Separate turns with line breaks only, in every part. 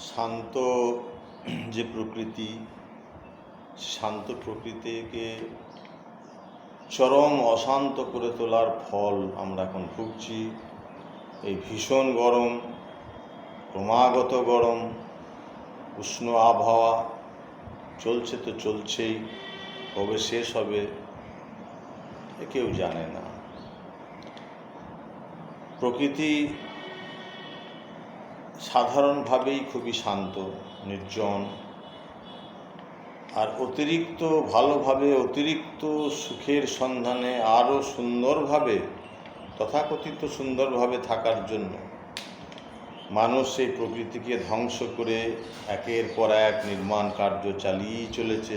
শান্ত যে প্রকৃতি, শান্ত প্রকৃতিকে চরম অশান্ত করে তোলার ফল আমরা এখন ভুগছি। এই ভীষণ গরম, ক্রমাগত গরম, উষ্ণ আবহাওয়া চলছে তো চলছেই, কবে শেষ হবে কেউ জানে না। প্রকৃতি সাধারণভাবেই খুবই শান্ত, নির্জন, আর অতিরিক্ত ভালোভাবে, অতিরিক্ত সুখের সন্ধানে আরও সুন্দরভাবে, তথাকথিত সুন্দরভাবে থাকার জন্য মানুষ এই প্রকৃতিকে ধ্বংস করে একের পর এক নির্মাণ কার্য চালিয়ে চলেছে।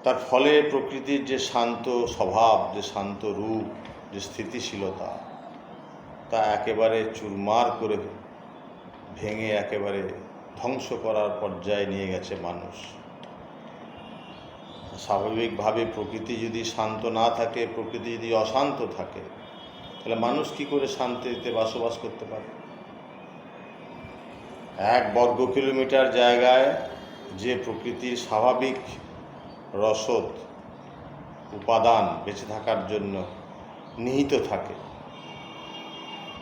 তার ফলে প্রকৃতির যে শান্ত স্বভাব, যে শান্ত রূপ, যে স্থিতিশীলতা, তা একেবারে চুরমার করে ভেঙে একেবারে ধ্বংস করার পর্যায়ে নিয়ে গেছে মানুষ। স্বাভাবিকভাবে প্রকৃতি যদি শান্ত না থাকে, প্রকৃতি যদি অশান্ত থাকে, তাহলে মানুষ কি করে শান্তিতে বসবাস করতে পারে? 1 বর্গ কিলোমিটার জায়গায় যে প্রকৃতির স্বাভাবিক রসদ, উপাদান বেঁচে থাকার জন্য নিহিত থাকে,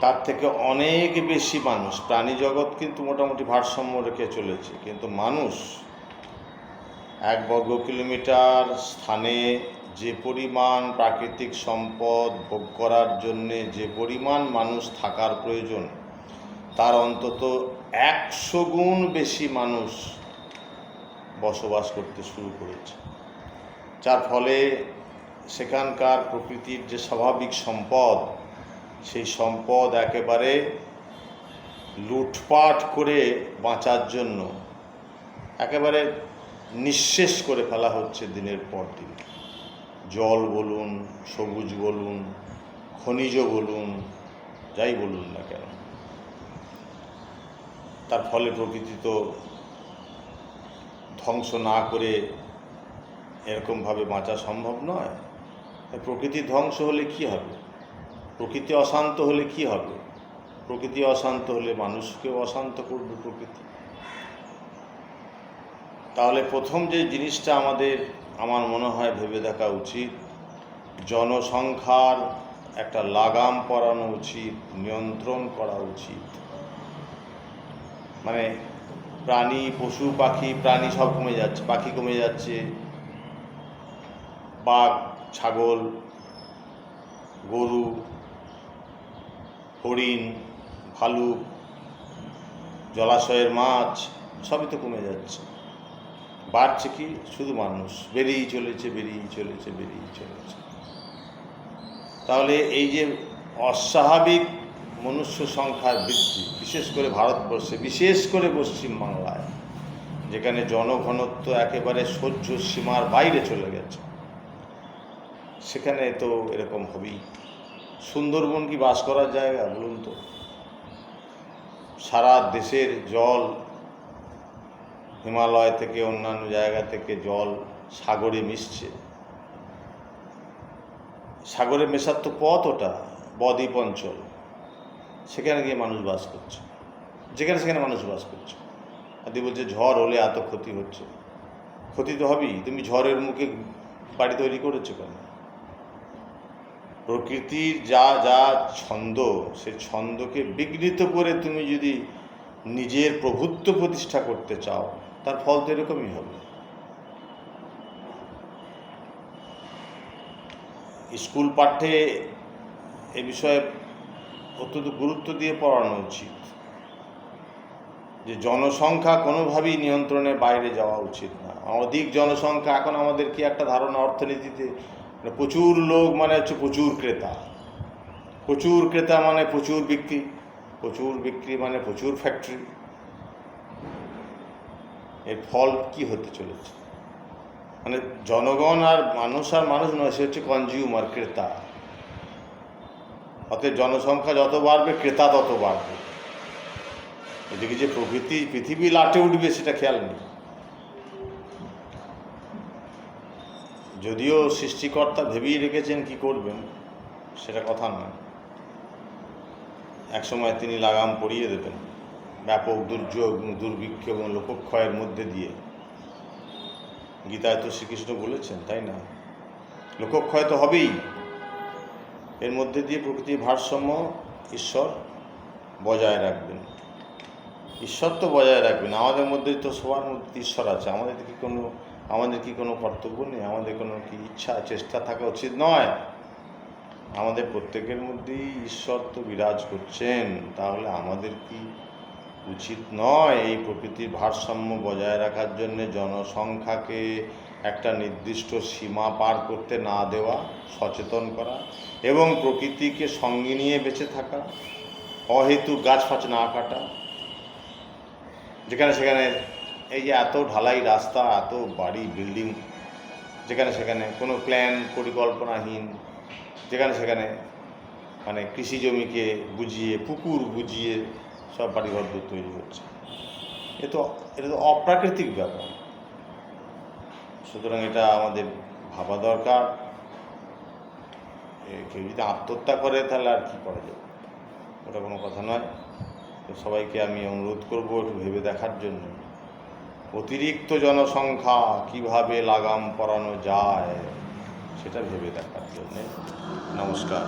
তার থেকে অনেক বেশি মানুষ, প্রাণী জগৎ কিন্তু মোটামুটি ভারসাম্য রেখে চলেছে, কিন্তু মানুষ 1 বর্গ কিলোমিটার স্থানে যে পরিমাণ প্রাকৃতিক সম্পদ ভোগ করার জন্যে যে পরিমাণ মানুষ থাকার প্রয়োজন, তার অন্তত 100 গুণ বেশি মানুষ বসবাস করতে শুরু করেছে। যার ফলে সেখানকার প্রকৃতির যে স্বাভাবিক সম্পদ, সেই সম্পদ একেবারে লুটপাট করে বাঁচার জন্য একেবারে নিঃশেষ করে ফেলা হচ্ছে দিনের পর দিন। জল বলুন, সবুজ বলুন, খনিজ বলুন, যাই বলুন না কেন, তার ফলে প্রকৃতি তো ধ্বংস না করে এরকমভাবে বাঁচা সম্ভব নয়। প্রকৃতি ধ্বংস হলে কি হবে? প্রকৃতি অশান্ত হলে কি হবে? প্রকৃতি অশান্ত হলে মানুষকেও অশান্ত করবে প্রকৃতি। তাহলে প্রথম যে জিনিসটা আমার মনে হয় ভেবে দেখা উচিত, জনসংখ্যার একটা লাগাম পরানো উচিত, নিয়ন্ত্রণ করা উচিত। মানে প্রাণী, পশু পাখি, প্রাণী সব কমে যাচ্ছে, পাখি কমে যাচ্ছে, বাঘ, ছাগল, গরু, হরিণ, ভালুক, জলাশয়ের মাছ সবই তো কমে যাচ্ছে। বাড়ছে কি? শুধু মানুষ বেরিয়েই চলেছে। তাহলে এই যে অস্বাভাবিক মনুষ্য সংখ্যার বৃদ্ধি, বিশেষ করে ভারতবর্ষে, বিশেষ করে পশ্চিমবাংলায়, যেখানে জনঘনত্ব একেবারে সহ্য সীমার বাইরে চলে গেছে, সেখানে তো এরকম হবেই। সুন্দরবন কি বাস করার জায়গা বলুন তো? সারা দেশের জল, হিমালয় থেকে অন্যান্য জায়গা থেকে জল সাগরে মিশছে। সাগরে মেশার তো পথ ওটা, বদ্বীপ অঞ্চল, সেখানে গিয়ে মানুষ বাস করছে, সেখানে মানুষ বাস করছে। আর বলছে ঝড় হলে এত ক্ষতি হচ্ছে। ক্ষতি তো হবেই। তুমি ঝড়ের মুখে বাড়ি তৈরি করেছো কেন? প্রকৃতির যা ছন্দ, সে ছন্দকে বিঘ্নিত করে তুমি যদি নিজের প্রভুত্ব প্রতিষ্ঠা করতে চাও, তার ফল তো এরকমই হবে। স্কুল পাঠ্যে এ বিষয়ে অত্যন্ত গুরুত্ব দিয়ে পড়ানো উচিত যে জনসংখ্যা কোনোভাবেই নিয়ন্ত্রণের বাইরে যাওয়া উচিত না। অধিক জনসংখ্যা, এখন আমাদের কি একটা ধারণা অর্থনীতিতে, প্রচুর লোক মানে হচ্ছে প্রচুর ক্রেতা, প্রচুর ক্রেতা মানে প্রচুর বিক্রি, প্রচুর বিক্রি মানে প্রচুর ফ্যাক্টরি। এর ফল কি হতে চলেছে? মানে জনগণ আর মানুষ নয়, সে হচ্ছে কনজিউমার, ক্রেতা। অতএব জনসংখ্যা যত বাড়বে, ক্রেতা তত বাড়বে। এদিকে যে পৃথিবী লাটে উঠবে সেটা খেয়াল নেই। যদিও সৃষ্টিকর্তা ভেবেই রেখেছেন কি করবেন, সেটা কথা নয়। একসময় তিনি লাগাম পরিয়ে দেবেন ব্যাপক দুর্যোগ দুর্ভিক্ষ এবং লোকক্ষয়ের মধ্যে দিয়ে। গীতায় তো শ্রীকৃষ্ণ বলেছেন, তাই না? লোকক্ষয় তো হবেই, এর মধ্যে দিয়ে প্রকৃতির ভারসাম্য ঈশ্বর বজায় রাখবেন। ঈশ্বর তো বজায় রাখবেন, আমাদের মধ্যে তো সবার মধ্যে ঈশ্বর আছে। আমাদের কি কোনো কর্তব্য নেই? আমাদের কোনো কি ইচ্ছা চেষ্টা থাকা উচিত নয়? আমাদের প্রত্যেকের মধ্যেই ঈশ্বর তো বিরাজ করছেন, তাহলে আমাদের কি উচিত নয় এই প্রকৃতির ভারসাম্য বজায় রাখার জন্য জনসংখ্যাকে একটা নির্দিষ্ট সীমা পার করতে না দেওয়া, সচেতন করা এবং প্রকৃতিকে সঙ্গে নিয়ে বেঁচে থাকা, অহেতুক গাছ ফাছ না কাটা, যেখানে সেখানে এই যে এত ঢালাই রাস্তা, এত বাড়ি বিল্ডিং, যেখানে সেখানে কোনো প্ল্যান পরিকল্পনাহীন, যেখানে সেখানে মানে কৃষি জমিকে বুঝিয়ে, পুকুর বুঝিয়ে সব বাড়িঘর তৈরি হচ্ছে। এটা তো অপ্রাকৃতিক ব্যাপার। সুতরাং এটা আমাদের ভাবা দরকার। কেউ যদি আত্মহত্যা করে তাহলে আর কি করা যাবে, ওটা কোনো কথা নয়। তো সবাইকে আমি অনুরোধ করব একটু ভেবে দেখার জন্য, অতিরিক্ত জনসংখ্যা কিভাবে লাগাম পরানো যায় সেটা ভেবে দেখার জন্যে। নমস্কার।